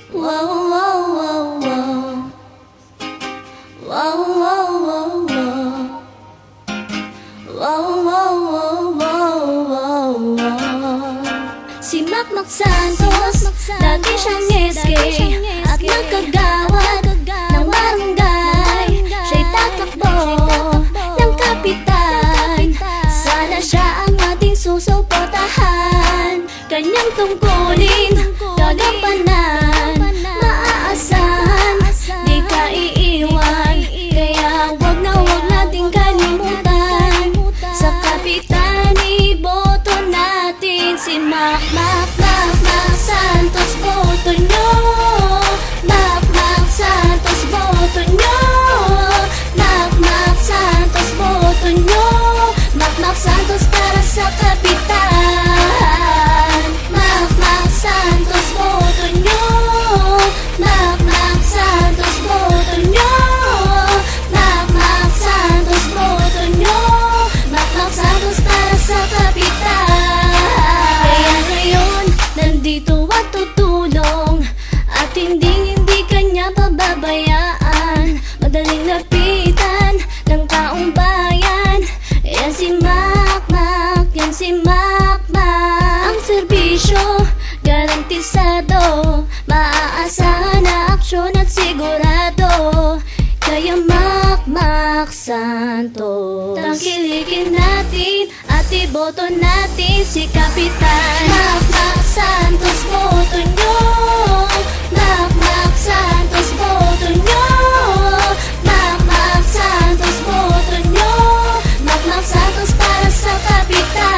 Wow, wow, wow, wow. Wow, wow, wow, wow. Wow, wow, wow, wow, wow, wow. Si Macmac Santos, dati siyang SK at nagkagawad ng barangay. Siya'y tatakbo ng kapitan. Sana siya ang ating susuportahan. Kanyang tungkulin, gagampanan, maaasahan, di ka iiwan. Kaya wag nating kalimutan. Sa kapitan, iboto natin si Macmac Santos, boto nyo. Macmac Santos, boto nyo. Macmac Santos, boto nyo. Macmac Santos para sa kapitan. Macmac Santos, boto nyo. Macmac Santos, boto nyo. Macmac Santos, boto nyo. Macmac Santos para sa kapitan. Kaya ngayon, nandito at tutulong, at hindi kanya pababayaan. Madaling lapitan ng taong bayan. Yan si Macmac, yan si Macmac. Ang serbisyo, garantisado, maaasahan na aksyon at sigurado. Kaya Macmac Santos, tangkilikin natin at iboto natin si Kapitan. Macmac Santos, boto nyo. Macmac Santos, boto nyo. Macmac Santos, boto nyo. Macmac Santos para sa kapitan.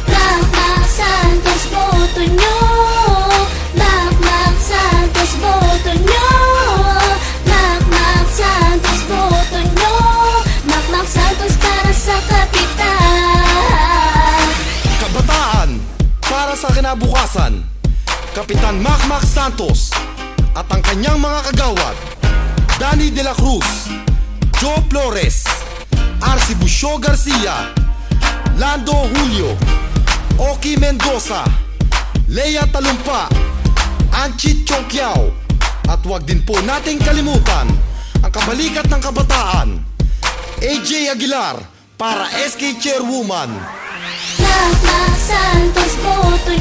Macmac Santos, boto nyo. Macmac Santos, boto nyo. Macmac Santos, boto nyo. Macmac Santos para sa kapitan. Kabataan para sa kinabukasan. Kapitan Macmac Santos at ang kanyang mga kagawad: Danny De La Cruz, Joe Flores, Arci Busio Garcia, Lando Julio, Oki Mendoza, Lea Talumpa, Anchit Chongkiao. At wag din po nating kalimutan ang kabalikat ng kabataan, AJ Aguilar para SK Chairwoman. Macmac Santos, boto